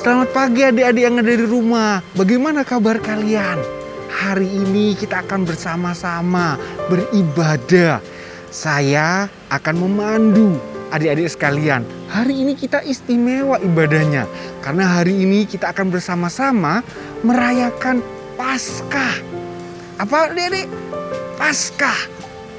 Selamat pagi adik-adik yang ada di rumah. Bagaimana kabar kalian? Hari ini kita akan bersama-sama beribadah. Saya akan memandu adik-adik sekalian. Hari ini kita istimewa ibadahnya. Karena hari ini kita akan bersama-sama merayakan Paskah. Apa adik-adik? Paskah.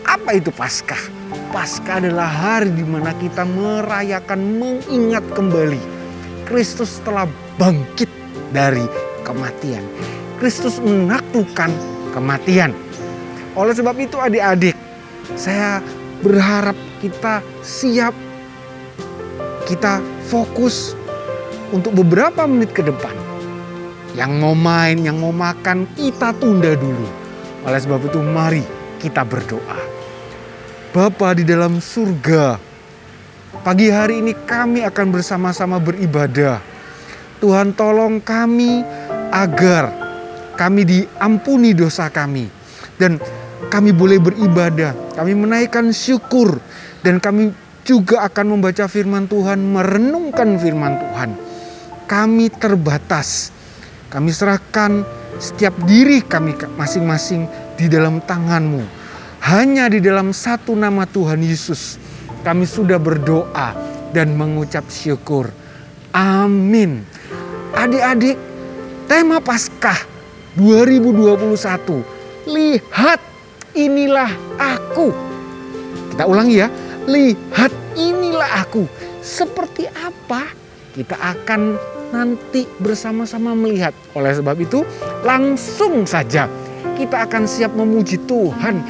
Apa itu Paskah? Paskah adalah hari di mana kita merayakan, mengingat kembali Kristus telah bangkit dari kematian. Kristus menaklukkan kematian. Oleh sebab itu adik-adik, saya berharap kita siap, kita fokus untuk beberapa menit ke depan. Yang mau main, yang mau makan, kita tunda dulu. Oleh sebab itu mari kita berdoa. Bapa di dalam surga, pagi hari ini kami akan bersama-sama beribadah. Tuhan tolong kami agar kami diampuni dosa kami. Dan kami boleh beribadah, kami menaikkan syukur. Dan kami juga akan membaca firman Tuhan, merenungkan firman Tuhan. Kami terbatas. Kami serahkan setiap diri kami masing-masing di dalam tangan-Mu. Hanya di dalam satu nama Tuhan Yesus kami sudah berdoa dan mengucap syukur. Amin. Adik-adik, tema Paskah 2021. Lihat, inilah aku. Kita ulangi ya. Lihat, inilah aku. Seperti apa? Kita akan nanti bersama-sama melihat. Oleh sebab itu, langsung saja kita akan siap memuji Tuhan.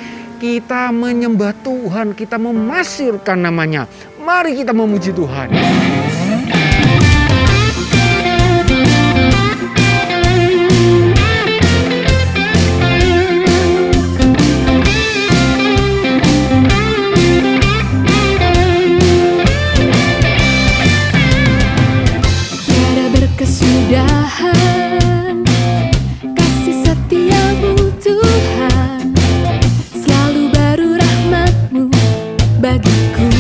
Kita menyembah Tuhan, kita memasyurkan namanya. Mari kita memuji Tuhan. Tiada berkesudahan kasih setiamu Tuhan, selalu baru rahmat-Mu bagiku.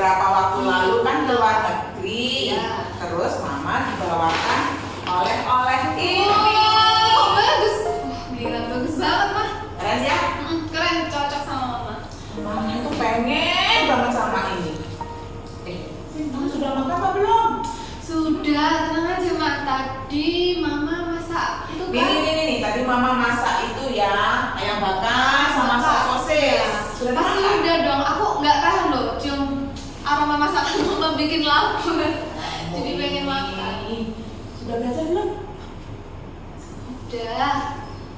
beberapa waktu lalu kan ke luar negeri. Iya. Terus mama dibawakan oleh-oleh ini. Oh, bagus. Wah, gila, bagus banget, Mah. Keren ya? Keren, cocok sama Mama. Mama itu pengen banget sama ini. Kamu sudah makan apa belum? Sudah, tenang aja, Mak. Tadi Mama masak itu kan? Nih, tadi mama masak itu ya, ayam bakar sama masak sosis. Sudah Pasti makan? udah dong. Aku nggak tahan loh, cium aroma masakan Mama bikin lapar. Jadi pengen makan. Sudah belajar belum? Udah.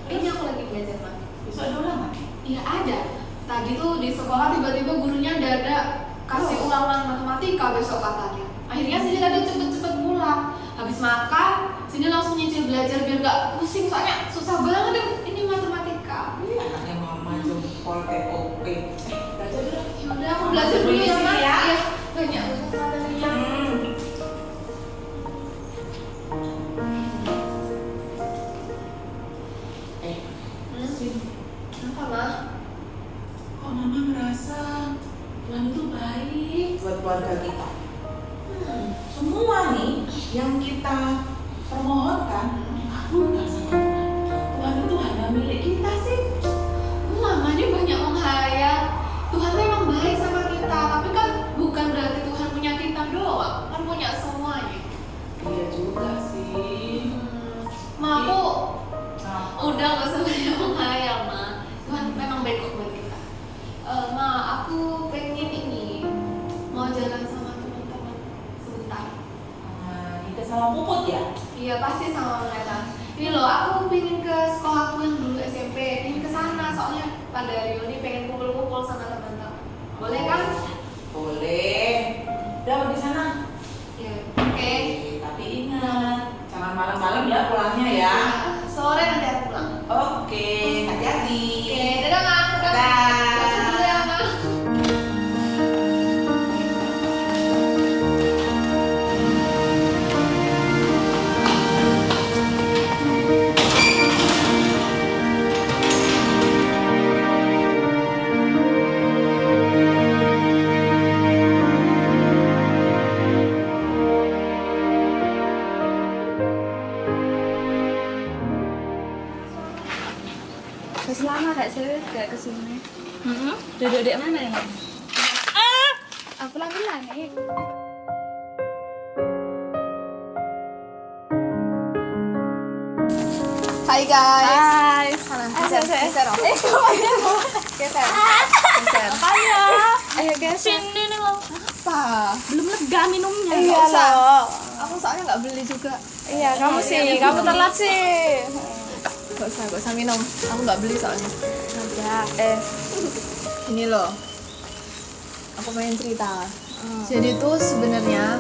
Ini aku lagi belajar, Mak. Besok ada ulangan? Iya ada. Tadi tuh di sekolah tiba-tiba gurunya dadak kasih ulangan matematika besok katanya. Akhirnya Cindy tadi cepet-cepet pulang. Habis makan, Cindy langsung nyicil belajar biar gak pusing soalnya susah banget ini matematika. Anaknya mama jempol TOP. Belajar dulu. Yaudah aku belajar dulu ya, Mak. Ya. Iya. Banyak banget materinya. Kenapa, Mah? Kok mama merasa Tuhan itu baik buat keluarga kita? Semua nih yang kita permohonkan kabulkan sama Tuhan. Tuhan itu hanya milik kita sih. Mama ini banyak menghayal. Tuhan memang baik sama kita, tapi kan bukan berarti Tuhan punya kita doang, kan punya semuanya. Iya juga sih. Ma, aku Nah, udah gak usah banyak menghayal, Ma. Tuhan memang baik kok buat kita. Ma, aku pengen ini mau jalan sama teman-teman sebentar. kita sama Puput ya? Iya pasti sama mereka. Ini loh, aku pengen ke sekolahku yang dulu SMP, pengen ke sana soalnya pada reuni pengen kumpul-kumpul sama teman-teman. Boleh kan? Boleh. Udah di sana. Ya, oke. Tapi ingat, jangan malam-malam ya pulangnya ya. Sore nanti aku pulang. Oke, hati-hati. Oke, dadah Ma. Dadah. Belajar dulu ya, Ma. Terus lama gak sih gak kesini? Duduk di mana ya? Aku lagi nih. Hai guys. Hai. Geser. Geser. Geser. Makanya. Ayo geser. Sini nih lo. Apa? Belum lega minumnya. Iya Nggak usah. loh. Aku soalnya nggak beli juga. Iya, kamu sih. Kamu telat sih. Gak usah minum. Aku nggak beli soalnya. Ada. Ini loh. Aku pengen cerita. Jadi tuh sebenarnya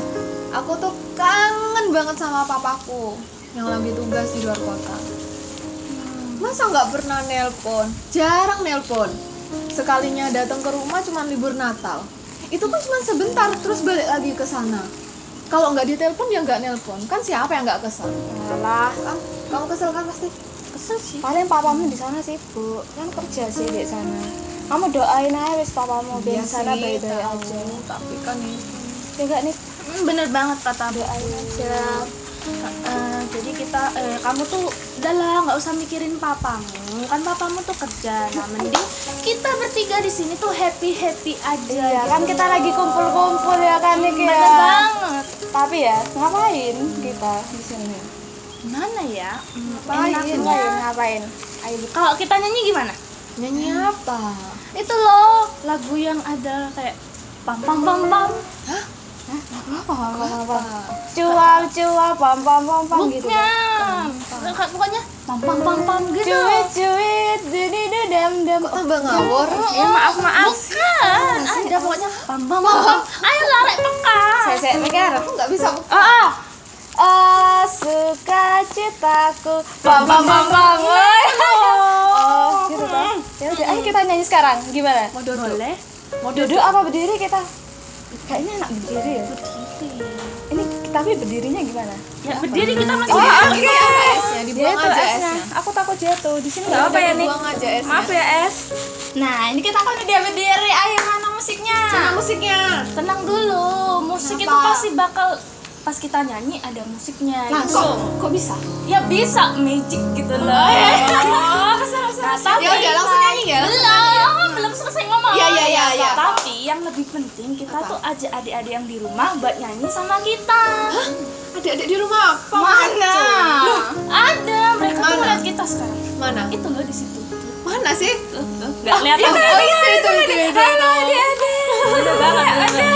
aku tuh kangen banget sama papaku yang lagi tugas di luar kota. Masa nggak pernah nelpon? Jarang nelpon. Sekalinya datang ke rumah cuma libur Natal. Itu pun cuma sebentar terus balik lagi ke sana. Kalau nggak ditelepon ya nggak nelpon. Kan siapa yang nggak kesel? Alah, Kamu kesel kan pasti? kesel sih. Paling papamu di sana sibuk. Kan kerja sih di sana. Kamu doain aja wis papamu biar Iya di sana sih, baik-baik tahu. aja. Tapi kan ini Ya enggak nih. Bener banget kata doain aja. Jadi kita kamu tuh udahlah nggak usah mikirin papamu, kan papamu tuh kerja. Nah mending kita bertiga di sini tuh happy aja. Iya gitu kan kita loh. lagi kumpul-kumpul ya kan nih Bener ya. banget. Tapi ya ngapain kita di sini? Mana ya? Ngapain? Ayo, kalau kita nyanyi gimana? nyanyi apa? Itu loh lagu yang ada kayak pam pam pam pam. Cuap pam pam pam pam gitu. Bukan. Pokoknya pam pam pam pam gitu. Cuit didi dam dam. Kok tambah ngawur? Ya maaf. Bukan. Ada pokoknya pam pam pam pam. Ayo lari peka. Saya mikir. Aku nggak bisa. Suka citaku pam pam pam pam. Oh, gitu toh. Ya udah, ayo kita nyanyi sekarang. Gimana? Mau duduk? Boleh. Mau duduk apa berdiri kita? Kayaknya enak berdiri ya. Ini tapi berdirinya gimana? Ya berdiri kita masih. Ini apa esnya? Dibuang Itu aja esnya. esnya. Aku takut jatuh. Di sini Nggak apa ya nih. Dibuang aja esnya. Maaf ya es. Nah ini kita kan udah berdiri. Ayo mana musiknya. Sama musiknya. Tenang dulu, musik itu Kenapa? pasti bakal pas kita nyanyi ada musiknya. Langsung. Kok bisa? Ya bisa magic gitu loh. Nah, tapi Ya udah langsung nyanyi ya. belum selesai ngomong. Iya. Tapi yang lebih penting kita tuh ajak adik-adik yang di rumah buat nyanyi sama kita. Adik-adik di rumah apa? Mana? Loh, ada. Mereka tuh Mana? ngeliat kita sekarang. Mana? Itu loh di situ. Mana sih? Nggak kelihatan. Oh itu. Halo adik-adik.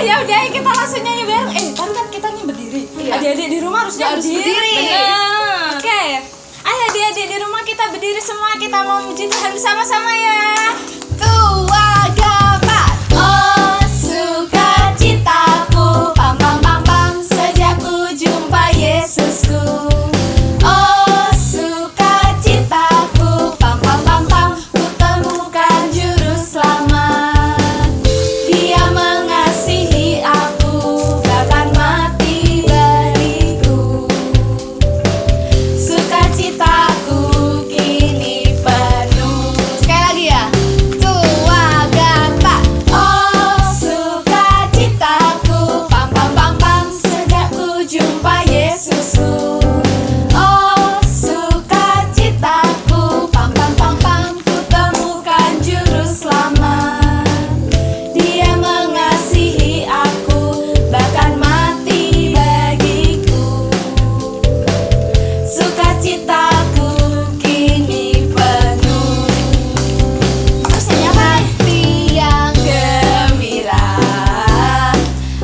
Ya udah kita langsung nyanyi bareng. Baru kan kita nih berdiri. Iya. Adik-adik di rumah harus berdiri. Benar. Oke. Ayo adik-adik di rumah kita berdiri semua, kita mau muji Tuhan bersama-sama ya. Keagamaan. Oh sukacitaku, pam pam pam pam, sejak ku jumpa Yesusku. Oh sukacitaku, pam pam pam pam, ku temukan juru selamat. Dia mengasihi aku, bahkan mati bagiku. Sukacitaku kini penuh. Sekali lagi ya. Keagamaan. Oh sukacitaku, pam pam pam pam, sejak ku jumpa Yesusku. Oh sukacitaku, pam pam pam pam, ku temukan juru selamat. Dia mengasihi aku, bahkan mati bagiku. Sukacitaku kini penuh. Terus hati yang gembira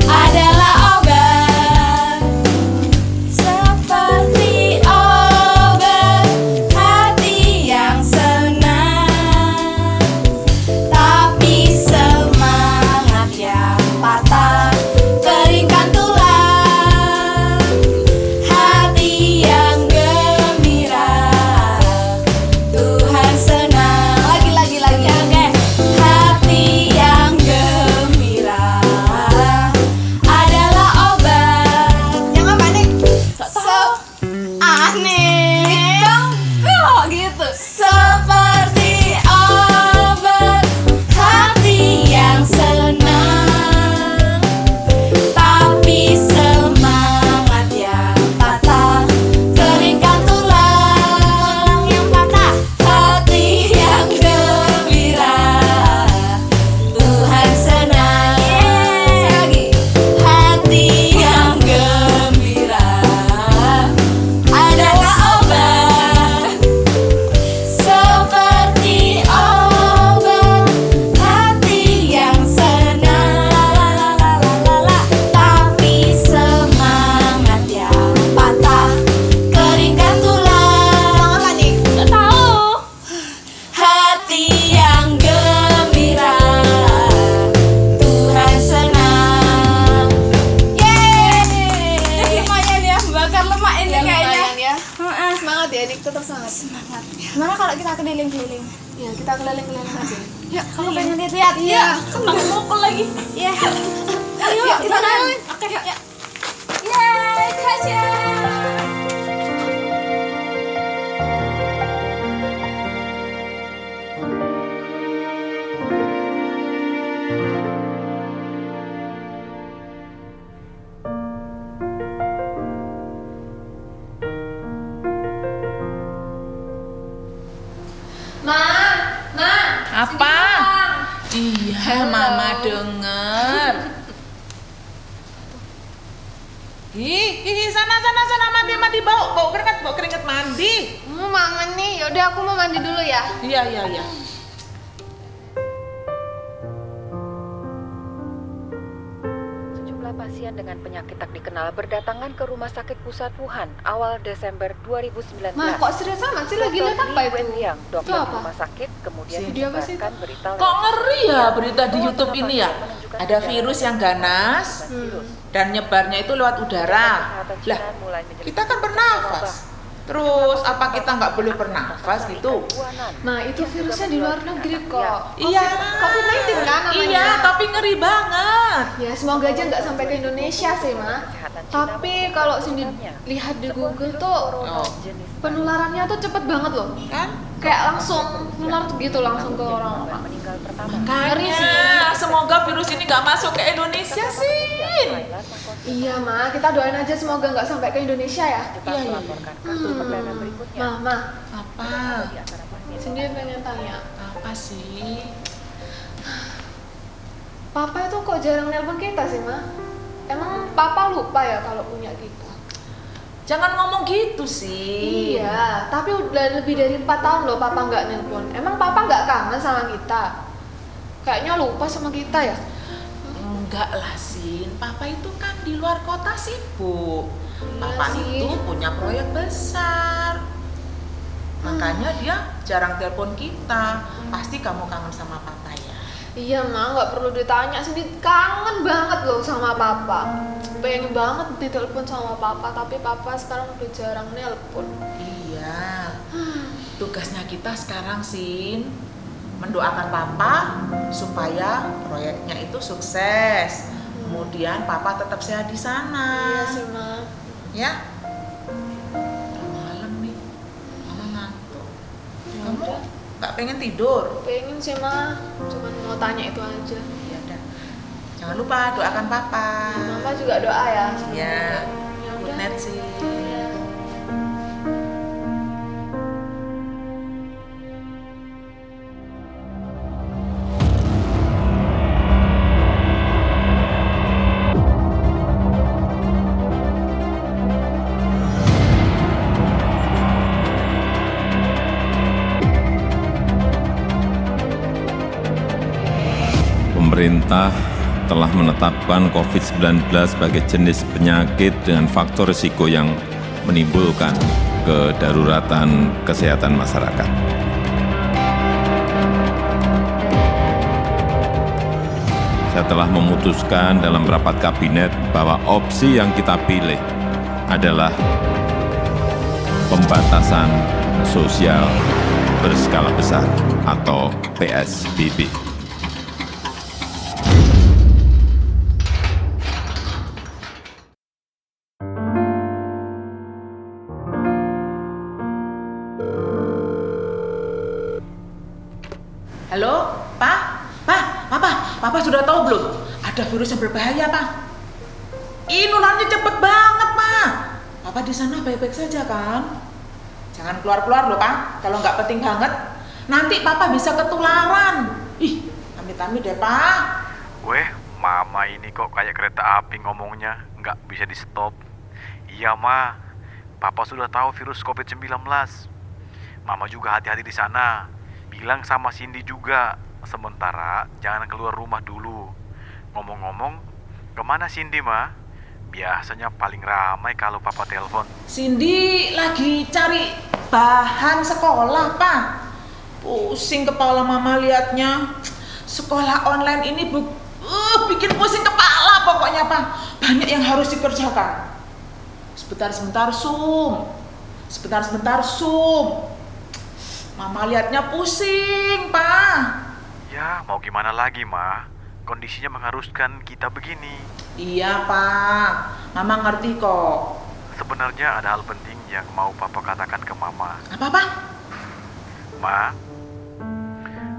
adalah obat, seperti obat hati yang senang. Tapi semangat yang patah keringkan tulang. Hati yang gembira, Tuhan senang. Lagi. Oke. Hati yang gembira adalah obat. Yang apa nih? Aneh. Kok gitu? Seperti obat hati yang senang. Tapi semangat yang patah keringkan tulang yang patah. Hati yang gembira, Tuhan senang. Sekali lagi. Hati yang gembira adalah obat, seperti obat hati yang senang. Tapi semangat yang patah keringkan tulang. Apa nih? Nggak tahu. Hati yang gembira, Tuhan senang. Yeay. Lumayan ya, bakar lemak ini Ya, kayaknya. lumayan ya. Heeh. Semangat ya, Dik. Tetap semangat. Gimana kalau kita keliling-keliling? Ya, kita keliling-keliling aja. Ya, kamu pengen lihat-lihat? Iya. Kan pakai mukul lagi. Iya. Ayo, Yuk, kita keliling. Oke, yuk. Yeay, Caca. Apa? Iya, Mama denger. Sana mandi bau keringat mandi. Mama nih, yaudah aku mau mandi dulu ya. Iya. Sejumlah pasien dengan penyakit tak dikenal berdatangan ke Rumah Sakit Pusat Wuhan awal Desember 2019. Ma, kok serius amat sih lagi lihat apa itu? Yang dokter Itu apa? rumah sakit kemudian Video apa sih menyebarkan berita Kok ngeri ya berita di YouTube ini ya? Ada virus yang ganas dan nyebarnya itu lewat udara. Lah, kita kan bernafas. Terus apa kita nggak boleh bernafas gitu? Ma, itu virusnya di luar negeri kok. Iya. COVID-19 kan namanya? Iya, tapi ngeri banget. Ya semoga aja nggak sampai ke Indonesia sih, Ma. Tapi kalau sini lihat di Google tuh Oh, penularannya tuh cepet banget loh. kan? kayak langsung nular gitu langsung ke orang-orang. meninggal pertama. Makanya semoga virus ini nggak masuk ke Indonesia sih. Iya Ma, kita doain aja semoga nggak sampai ke Indonesia ya. Tetap melaporkan kasus perdana berikutnya. Ma, Apa? Di antara pasien sendiri pengen tanya, Apa sih? Papa itu kok jarang nelpon kita sih Ma? Emang Papa lupa ya kalau punya kita? Jangan ngomong gitu sih. Iya, tapi udah lebih dari 4 tahun loh Papa nggak nelpon. Emang Papa nggak kangen sama kita? Kayaknya lupa sama kita ya? Enggak lah Sin, Papa itu kan di luar kota sibuk. Iya Papa sih. itu punya proyek besar. Makanya dia jarang telepon kita. Pasti kamu kangen sama Papa ya. Iya Ma, nggak perlu ditanya sendiri, kangen banget loh sama Papa. Pengen banget ditelepon sama Papa, tapi Papa sekarang udah jarang nelpon. Iya. Tugasnya kita sekarang Sin, mendoakan Papa supaya proyeknya itu sukses. Kemudian Papa tetap sehat di sana. Iya sih Ma. Ya. Udah malam nih. Mama ngantuk. Kamu nggak pengen tidur? Pengen sih Ma, cuman mau tanya itu aja. Ya udah. Jangan lupa doakan Papa. Mama juga doa ya. Ya. Ya Good udah. night sih. Iya. Pemerintah telah menetapkan COVID-19 sebagai jenis penyakit dengan faktor risiko yang menimbulkan kedaruratan kesehatan masyarakat. Saya telah memutuskan dalam rapat kabinet bahwa opsi yang kita pilih adalah pembatasan sosial berskala besar atau PSBB. Halo, Papa sudah tahu belum? Ada virus yang berbahaya, Pak. Nularnya cepet banget, Pak. Papa di sana baik-baik saja kan? Jangan keluar-keluar loh, Pak. Kalau nggak penting banget, nanti Papa bisa ketularan. Ih, amit-amit deh, Pak. Weh, Mama ini kok kayak kereta api ngomongnya, nggak bisa di stop. Iya, Ma. Papa sudah tahu virus COVID-19. Mama juga hati-hati di sana. Bilang sama Cindy juga, sementara jangan keluar rumah dulu. Ngomong-ngomong, kemana Cindy, Ma? Biasanya paling ramai kalau Papa telepon. Cindy lagi cari bahan sekolah, Pak. Pusing kepala Mama liatnya. Sekolah online ini bikin pusing kepala pokoknya, Pak. Banyak yang harus dikerjakan. Sebentar-sebentar Zoom. Sebentar-sebentar Zoom. Mama liatnya pusing, Pak. Ya, mau gimana lagi, Ma? Kondisinya mengharuskan kita begini. Iya, Pak. Mama ngerti kok. Sebenarnya ada hal penting yang mau Papa katakan ke Mama. Apa, Pak? Ma,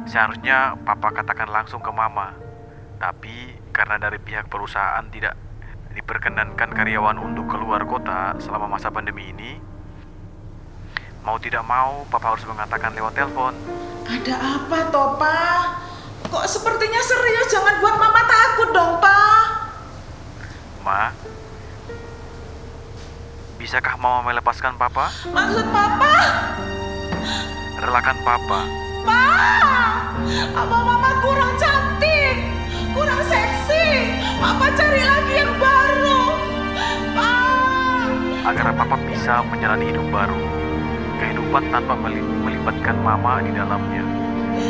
seharusnya Papa katakan langsung ke Mama. Tapi karena dari pihak perusahaan tidak diperkenankan karyawan untuk keluar kota selama masa pandemi ini, mau tidak mau Papa harus mengatakan lewat telepon. Ada apa toh, Pak? Kok sepertinya serius? Jangan buat Mama takut dong, Pak. Ma, bisakah Mama melepaskan Papa? Maksud Papa? Relakan Papa. Pak, apa Mama kurang cantik? Kurang seksi? Papa cari lagi yang baru. Pak. Agar Papa bisa menjalani hidup baru. Kehidupan tanpa melibatkan Mama di dalamnya.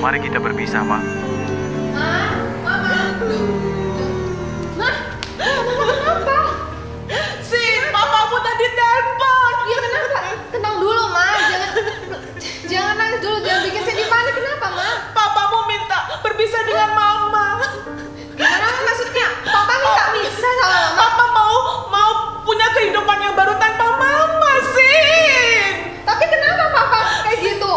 Mari kita berpisah, Ma. Sin, papamu tadi telepon. Iya kenapa? Tenang dulu Ma, jangan nangis dulu, jangan bikin sedih panik. Kenapa Ma? Papamu minta berpisah dengan Mama. Gimana maksudnya? Papa minta pisah sama Mama? Papa mau punya kehidupan yang baru tanpa Mama, Sin. Tapi kenapa Papa kayak gitu?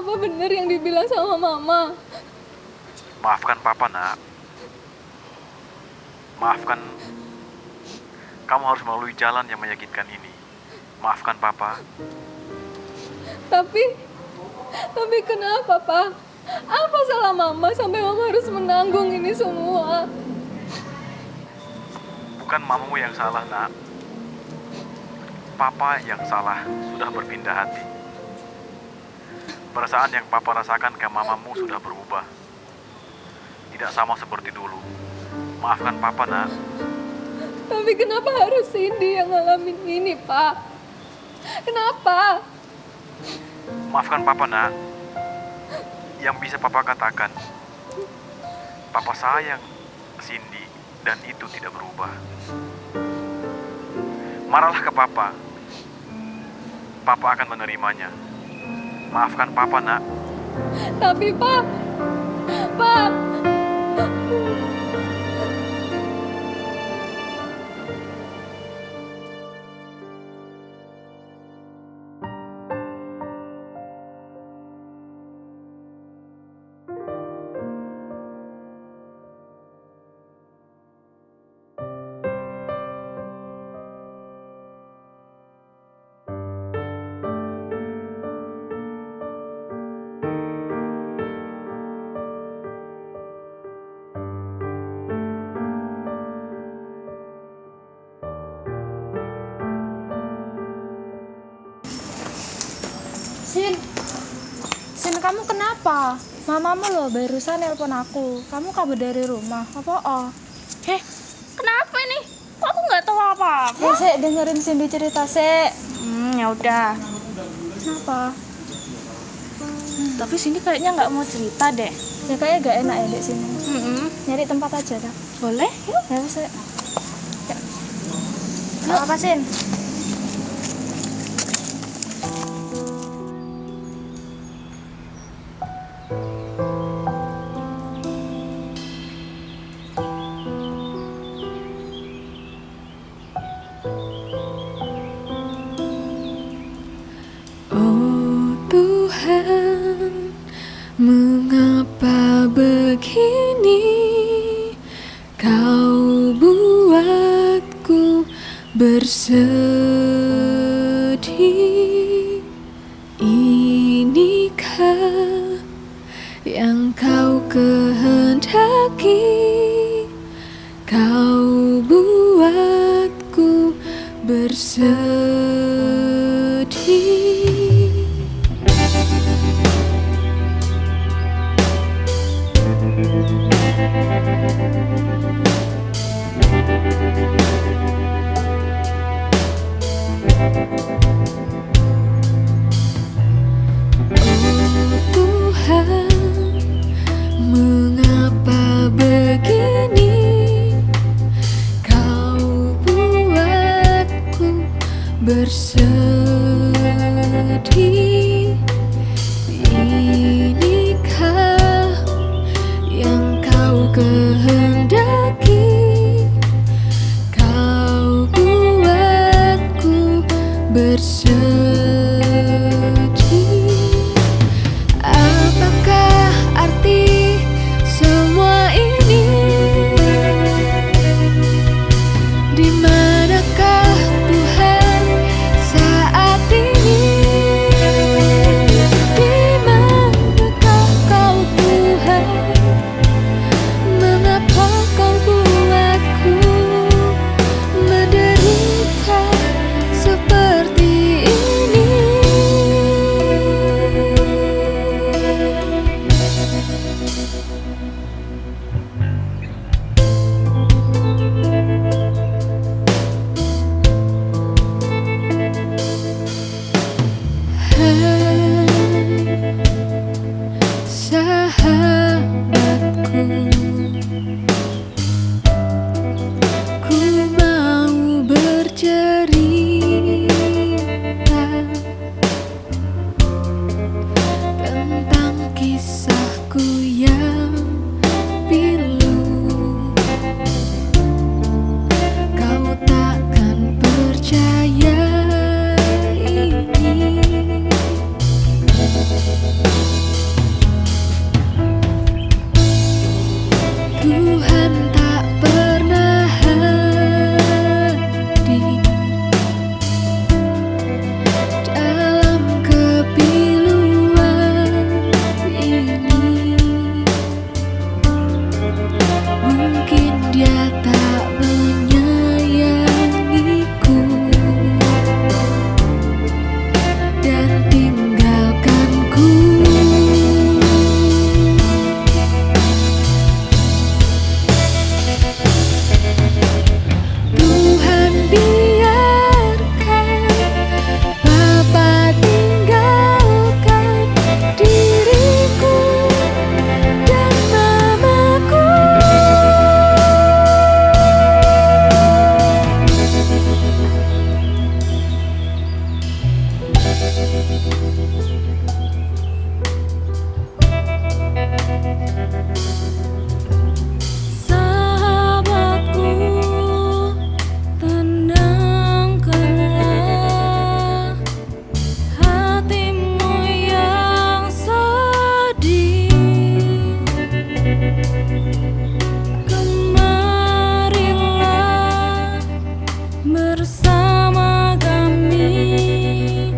Apa benar yang dibilang sama mama? Maafkan papa, nak. Maafkan. Kamu harus melalui jalan yang menyakitkan ini. Maafkan papa. Tapi kenapa, Pak? Apa salah mama sampai mama harus menanggung ini semua? Bukan mamamu yang salah, nak. Papa yang salah sudah berpindah hati. Perasaan yang papa rasakan ke mamamu sudah berubah. Tidak sama seperti dulu. Maafkan papa, nak. Tapi kenapa harus Cindy yang ngalamin ini, Pak? Kenapa? Maafkan papa, nak. Yang bisa papa katakan, papa sayang Cindy dan itu tidak berubah. Marahlah ke papa. Papa akan menerimanya. Maafkan papa, nak. Tapi, Pak. Sin, kamu kenapa? Mamamu loh barusan nelpon aku. Kamu kabur dari rumah. Apa? Kenapa ini? Kok aku nggak tahu apa-apa? Ya, Sek, dengerin Cindy cerita, Sek. Ya udah. Kenapa? Tapi Cindy kayaknya nggak mau cerita deh. Ya kayaknya gak enak ya di sini. Nyari tempat aja dah. Boleh? Yuk. Ya, Sek. Yuk. Apa, Sin? Oh Tuhan, mengapa begini Kau buatku bersedih? Inikah yang Kau kehendaki? Kau buatku bersedih. Oh Tuhan, mengapa begini? Kau buatku bersedih. Inikah yang Kau kehendaki? Kau buatku bersedih. Apakah arti semua ini? Di manakah Tuhan saat ini? Di manakah Kau Tuhan? Mengapa Kau buatku menderita seperti ini? bersama kami.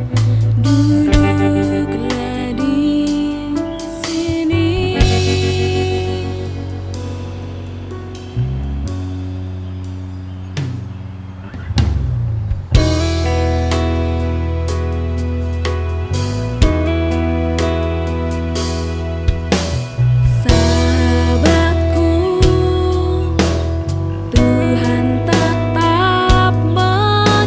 Duduklah di sini. Sahabatku, Tuhan tetap menjaga.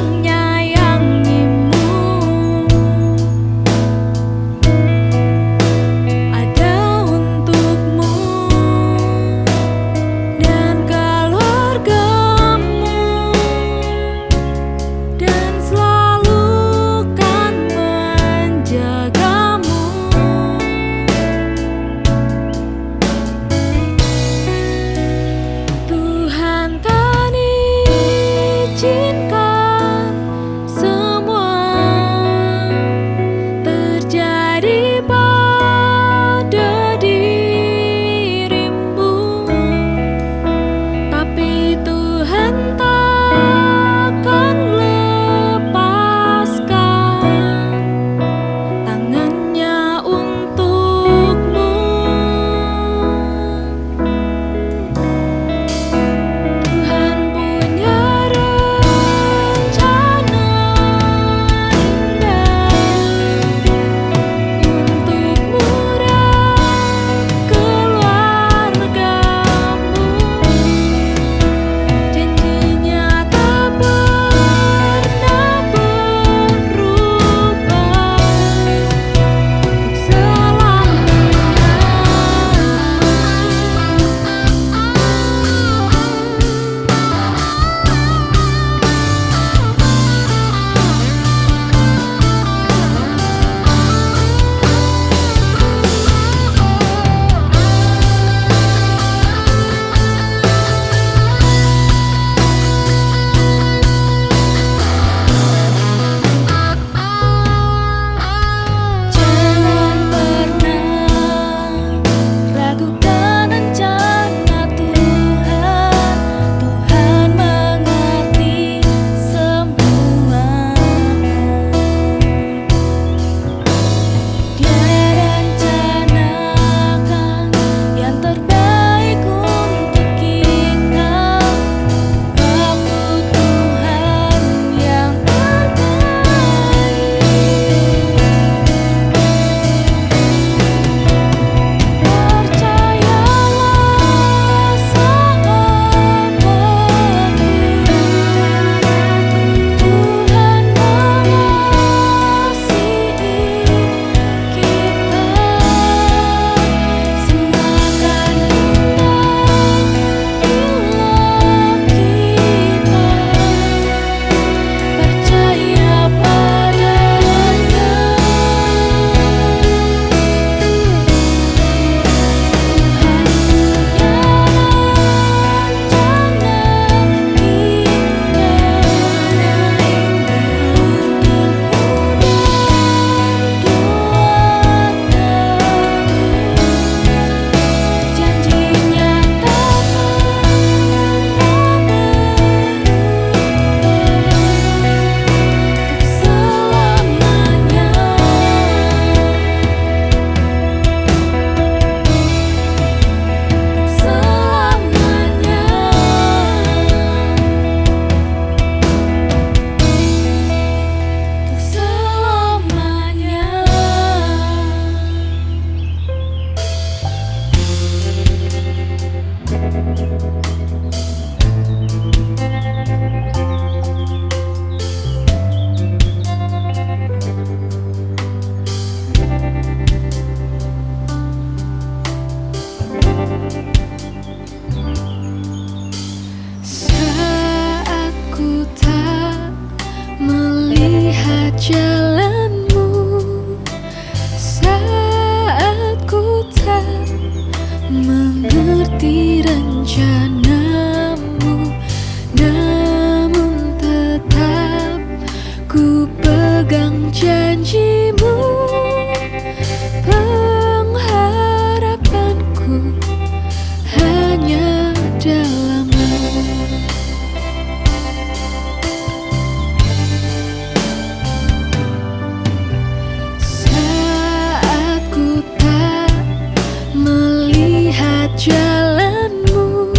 jalanmu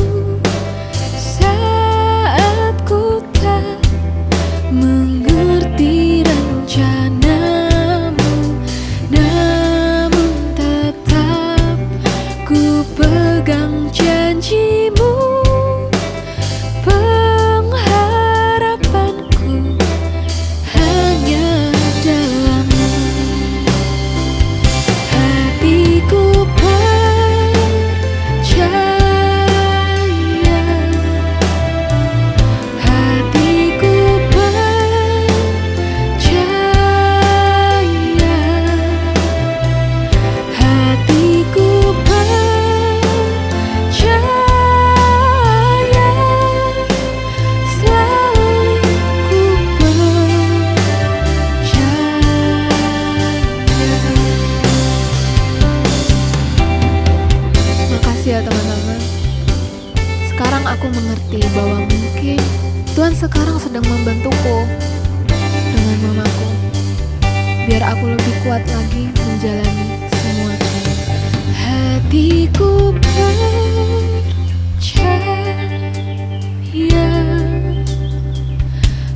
saat ku tak mengerti rencanamu, namun tetap ku pegang janjimu. Pengharapanku hanya dalammu. Hatiku percaya, hatiku percaya, hatiku percaya, selalu ku percaya. Makasih ya teman-teman. Sekarang aku mengerti bahwa mungkin Tuhan sekarang sedang membantuku dengan mamaku, biar aku lebih kuat lagi menjalani semua ini. Hatiku percaya,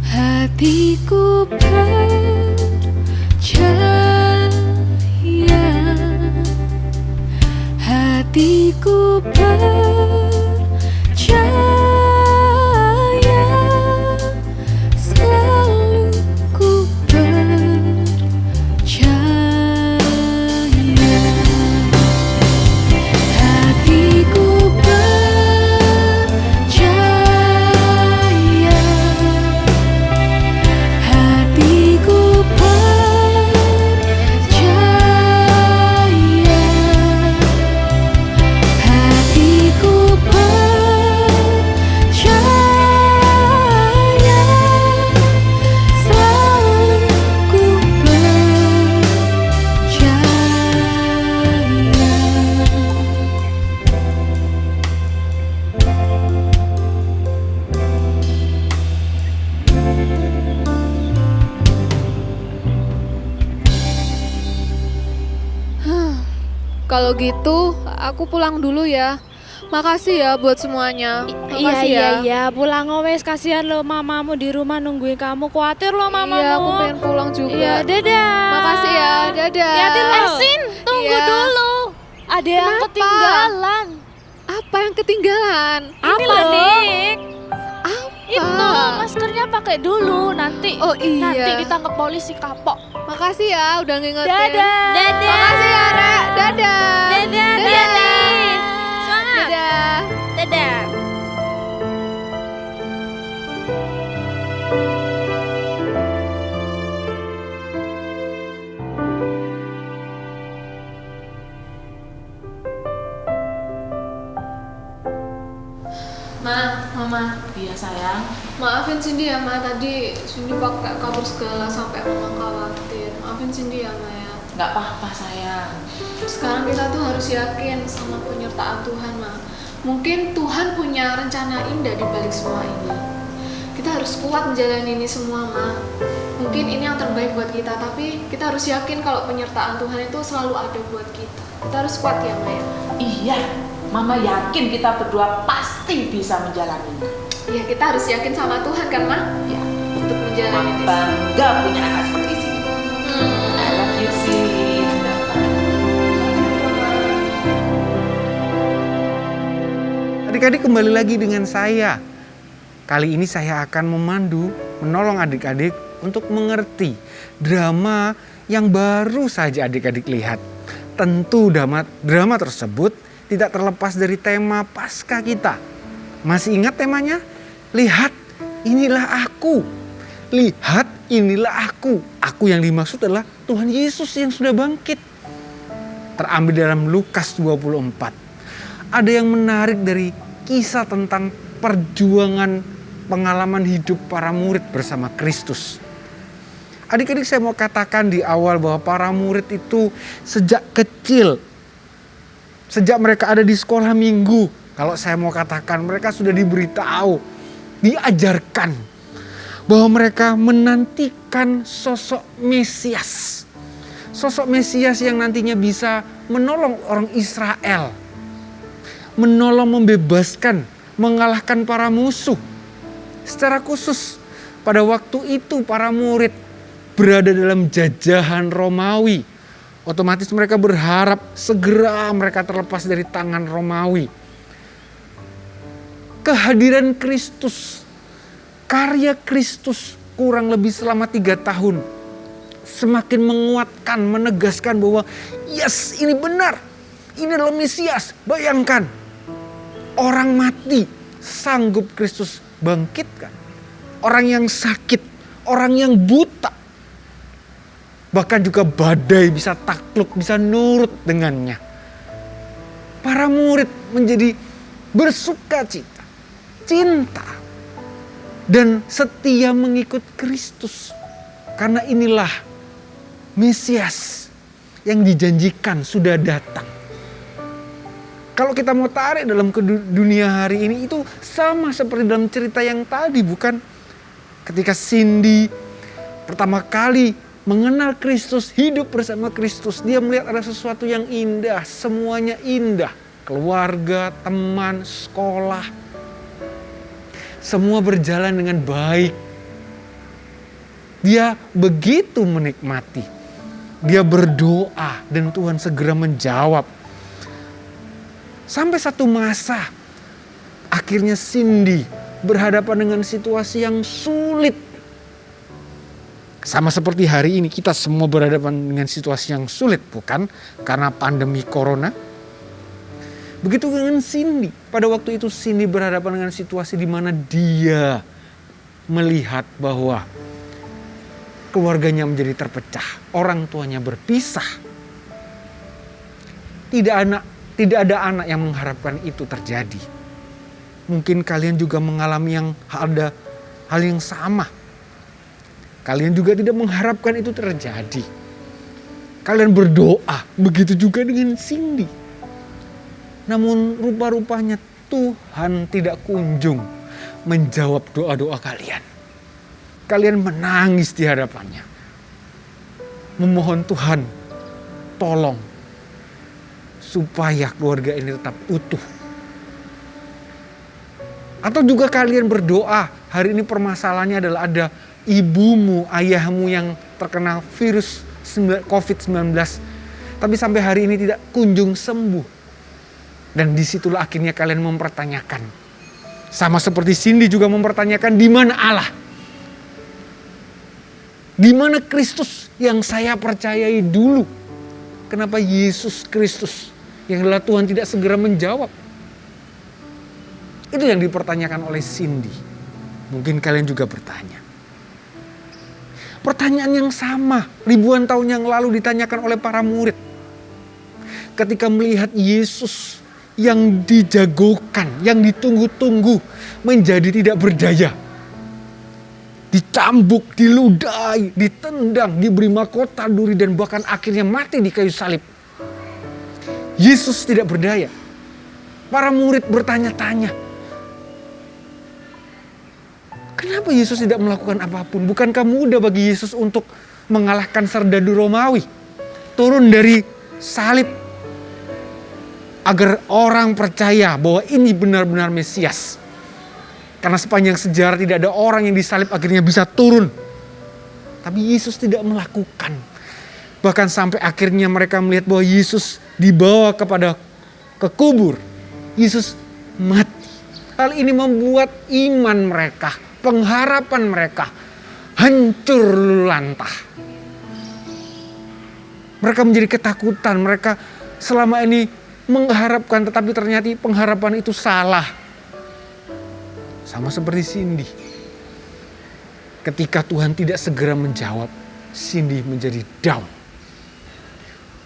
hatiku percaya, hatiku percaya, selalu ku percaya. Hatiku percaya, hatiku percaya, hatiku percaya, selalu ku Kalau gitu, aku pulang dulu ya. Makasih ya buat semuanya. Makasih ya. Iya, pulang wes, kasihan lo mamamu di rumah nungguin kamu. Khawatir lo mamamu. Iya, aku pengen pulang juga. Iya, dadah. Makasih ya, dadah. Hati-hati lo. Sin, tunggu Iya. dulu. Ada yang Kenapa? ketinggalan. Apa yang ketinggalan? Ini Apa? loh, Nik. Apa? Itu maskernya pakai dulu, nanti Oh iya. nanti ditangkap polisi kapok. Makasih ya udah ngingetin. Dadah. Dadah. Makasih ya, Ra. Dadah. Dadah. Dadah. Semangat. Dadah. Dadah. Ma, Mama. Iya sayang. Maafin Cindy ya, Ma. Tadi Cindy pakai kabur segala sampai Mama khawatir. Maafin Cindy ya, Ma ya. Nggak apa-apa sayang. Sekarang kita tuh harus yakin sama penyertaan Tuhan, Ma. Mungkin Tuhan punya rencana indah di balik semua ini. Kita harus kuat menjalani ini semua, Ma. Mungkin ini yang terbaik buat kita, tapi kita harus yakin kalau penyertaan Tuhan itu selalu ada buat kita. Kita harus kuat ya, Ma ya. Iya, Mama yakin kita berdua pasti bisa menjalaninya. Ya, kita harus yakin sama Tuhan kan, Ma? Ya, Untuk menjalani ini. bangga punya anak seperti Sin. I love you Sin. Adik-adik kembali lagi dengan saya. Kali ini saya akan memandu, menolong adik-adik untuk mengerti drama yang baru saja adik-adik lihat. Tentu drama tersebut tidak terlepas dari tema Paskah kita. Masih ingat temanya? Lihat, inilah aku. Lihat, inilah aku. Aku yang dimaksud adalah Tuhan Yesus yang sudah bangkit. Terambil dalam Lukas 24. Ada yang menarik dari kisah tentang perjuangan pengalaman hidup para murid bersama Kristus. Adik-adik, saya mau katakan di awal bahwa para murid itu sejak kecil, sejak mereka ada di sekolah minggu, kalau saya mau katakan mereka sudah diberitahu, diajarkan bahwa mereka menantikan sosok Mesias. Sosok Mesias yang nantinya bisa menolong orang Israel. menolong, membebaskan, mengalahkan para musuh. Secara khusus pada waktu itu para murid berada dalam jajahan Romawi. Otomatis mereka berharap segera mereka terlepas dari tangan Romawi. Kehadiran Kristus, karya Kristus kurang lebih selama 3 tahun semakin menguatkan, menegaskan bahwa yes, ini benar, ini adalah Mesias. Bayangkan, orang mati sanggup Kristus bangkitkan. Orang yang sakit, orang yang buta, bahkan juga badai bisa takluk, bisa nurut dengannya. Para murid menjadi bersukacita, cinta, dan setia mengikut Kristus. Karena inilah Mesias yang dijanjikan sudah datang. Kalau kita mau tarik dalam dunia hari ini, itu sama seperti dalam cerita yang tadi, bukan? Ketika Cindy pertama kali mengenal Kristus, hidup bersama Kristus, dia melihat ada sesuatu yang indah, semuanya indah. Keluarga, teman, sekolah, semua berjalan dengan baik. Dia begitu menikmati. Dia berdoa dan Tuhan segera menjawab. Sampai satu masa, akhirnya Cindy berhadapan dengan situasi yang sulit. Sama seperti hari ini, kita semua berhadapan dengan situasi yang sulit, bukan? Karena pandemi corona. Begitu dengan Cindy. Pada waktu itu Cindy berhadapan dengan situasi di mana dia melihat bahwa keluarganya menjadi terpecah, orang tuanya berpisah. Tidak ada anak yang mengharapkan itu terjadi. Mungkin kalian juga mengalami hal yang sama. Kalian juga tidak mengharapkan itu terjadi. Kalian berdoa, begitu juga dengan Cindy. Namun rupa-rupanya Tuhan tidak kunjung menjawab doa-doa kalian. Kalian menangis di hadapannya. Memohon Tuhan, tolong supaya keluarga ini tetap utuh. Atau juga kalian berdoa, hari ini permasalahannya adalah ada ibumu, ayahmu yang terkena virus COVID-19. Tapi sampai hari ini tidak kunjung sembuh. Dan disitulah akhirnya kalian mempertanyakan. Sama seperti Cindy juga mempertanyakan, di mana Allah? Di mana Kristus yang saya percayai dulu? Kenapa Yesus Kristus yang adalah Tuhan tidak segera menjawab? Itu yang dipertanyakan oleh Cindy. Mungkin kalian juga bertanya. Pertanyaan yang sama ribuan tahun yang lalu ditanyakan oleh para murid. Ketika melihat Yesus yang dijagokan, yang ditunggu-tunggu menjadi tidak berdaya. Dicambuk, diludahi, ditendang, diberi mahkota duri dan bahkan akhirnya mati di kayu salib. Yesus tidak berdaya. Para murid bertanya-tanya, kenapa Yesus tidak melakukan apapun? Bukankah mudah bagi Yesus untuk mengalahkan serdadu Romawi? Turun dari salib agar orang percaya bahwa ini benar-benar Mesias. Karena sepanjang sejarah tidak ada orang yang disalib akhirnya bisa turun. Tapi Yesus tidak melakukan. Bahkan sampai akhirnya mereka melihat bahwa Yesus dibawa ke kubur. Yesus mati. Hal ini membuat iman mereka, pengharapan mereka hancur lantah. Mereka menjadi ketakutan. Mereka selama ini mengharapkan, tetapi ternyata pengharapan itu salah. Sama seperti Cindy. Ketika Tuhan tidak segera menjawab, Cindy menjadi down.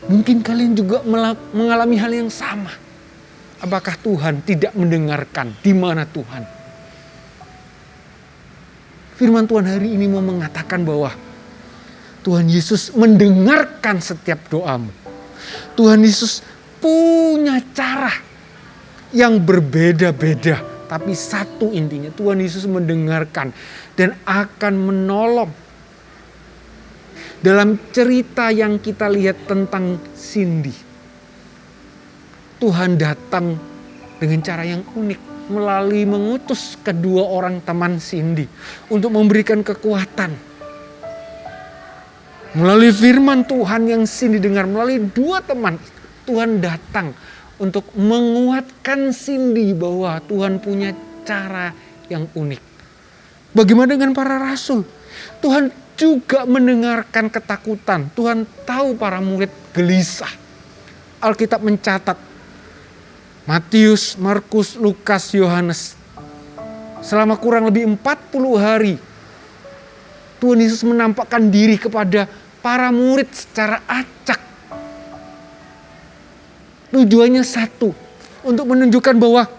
Mungkin kalian juga mengalami hal yang sama. Apakah Tuhan tidak mendengarkan? Di mana Tuhan? Firman Tuhan hari ini mau mengatakan bahwa Tuhan Yesus mendengarkan setiap doamu. Tuhan Yesus punya cara yang berbeda-beda. Tapi satu intinya, Tuhan Yesus mendengarkan dan akan menolong. Dalam cerita yang kita lihat tentang Cindy, Tuhan datang dengan cara yang unik melalui mengutus kedua orang teman Cindy untuk memberikan kekuatan. Melalui firman Tuhan yang Cindy dengar, melalui dua teman itu, Tuhan datang untuk menguatkan Cindy bahwa Tuhan punya cara yang unik. Bagaimana dengan para rasul? Tuhan juga mendengarkan ketakutan. Tuhan tahu para murid gelisah. Alkitab mencatat Matius, Markus, Lukas, Yohanes. Selama kurang lebih 40 hari Tuhan Yesus menampakkan diri kepada para murid secara acak. Tujuannya satu, untuk menunjukkan bahwa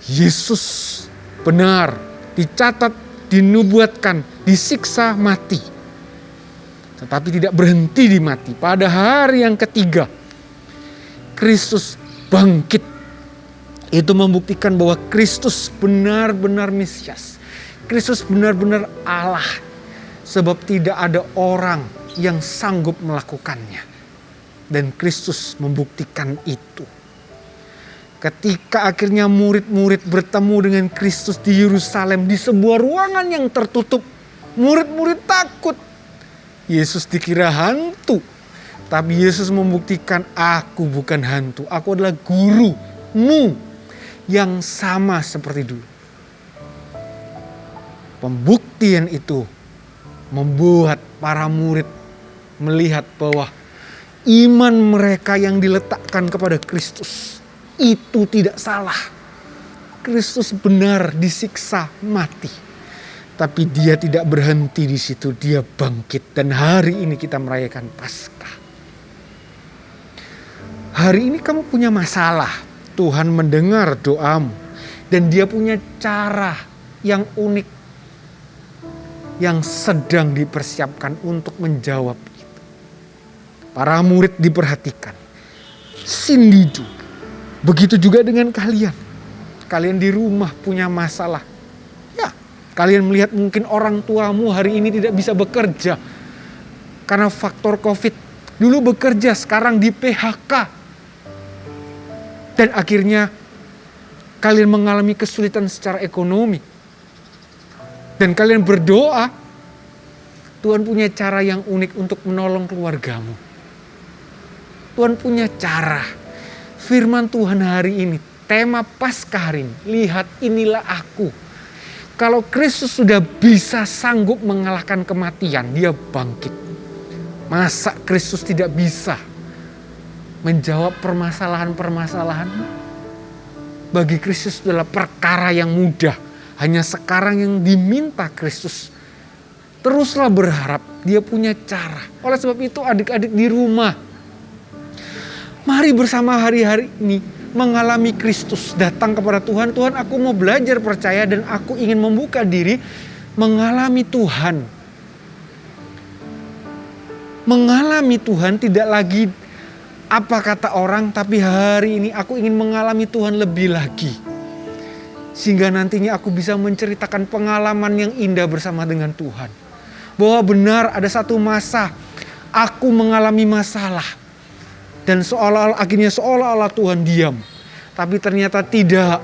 Yesus benar, dicatat, dinubuatkan, disiksa mati. Tetapi tidak berhenti di mati. Pada hari yang ketiga, Kristus bangkit. Itu membuktikan bahwa Kristus benar-benar Mesias. Kristus benar-benar Allah. Sebab tidak ada orang yang sanggup melakukannya. Dan Kristus membuktikan itu. Ketika akhirnya murid-murid bertemu dengan Kristus di Yerusalem di sebuah ruangan yang tertutup, murid-murid takut. Yesus dikira hantu, tapi Yesus membuktikan, aku bukan hantu, aku adalah gurumu yang sama seperti dulu. Pembuktian itu membuat para murid melihat bahwa iman mereka yang diletakkan kepada Kristus itu tidak salah. Kristus benar disiksa mati. Tapi dia tidak berhenti di situ, dia bangkit. Dan hari ini kita merayakan Paskah. Hari ini kamu punya masalah. Tuhan mendengar doamu. Dan dia punya cara yang unik. Yang sedang dipersiapkan untuk menjawab itu. Para murid diperhatikan. Cindy juga. Begitu juga dengan kalian. Kalian di rumah punya masalah. Ya, kalian melihat mungkin orang tuamu hari ini tidak bisa bekerja. Karena faktor COVID. Dulu bekerja, sekarang di PHK. Dan akhirnya kalian mengalami kesulitan secara ekonomi. Dan kalian berdoa. Tuhan punya cara yang unik untuk menolong keluargamu. Tuhan punya cara. Firman Tuhan hari ini, tema Paskah hari ini, lihat inilah aku. Kalau Kristus sudah bisa sanggup mengalahkan kematian, dia bangkit. Masa Kristus tidak bisa menjawab permasalahan-permasalahan? Bagi Kristus adalah perkara yang mudah. Hanya sekarang yang diminta Kristus. Teruslah berharap, dia punya cara. Oleh sebab itu adik-adik di rumah, mari bersama hari-hari ini mengalami Kristus. Datang kepada Tuhan. Tuhan, aku mau belajar percaya dan aku ingin membuka diri mengalami Tuhan. Mengalami Tuhan tidak lagi apa kata orang, tapi hari ini aku ingin mengalami Tuhan lebih lagi. Sehingga nantinya aku bisa menceritakan pengalaman yang indah bersama dengan Tuhan. Bahwa benar ada satu masa aku mengalami masalah. Dan seolah-olah Tuhan diam. Tapi ternyata tidak.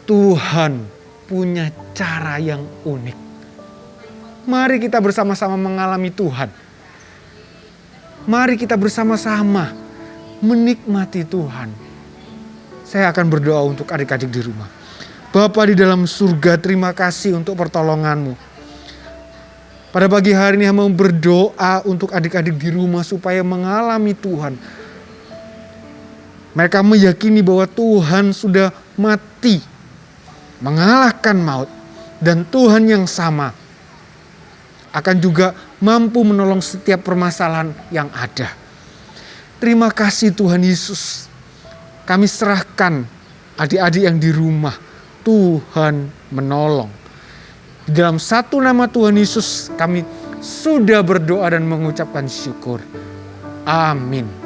Tuhan punya cara yang unik. Mari kita bersama-sama mengalami Tuhan. Mari kita bersama-sama menikmati Tuhan. Saya akan berdoa untuk adik-adik di rumah. Bapa di dalam surga, terima kasih untuk pertolongan-Mu. Pada pagi hari ini mau berdoa untuk adik-adik di rumah supaya mengalami Tuhan. Mereka meyakini bahwa Tuhan sudah mati, mengalahkan maut. Dan Tuhan yang sama akan juga mampu menolong setiap permasalahan yang ada. Terima kasih Tuhan Yesus. Kami serahkan adik-adik yang di rumah. Tuhan menolong. Di dalam satu nama Tuhan Yesus kami sudah berdoa dan mengucapkan syukur. Amin.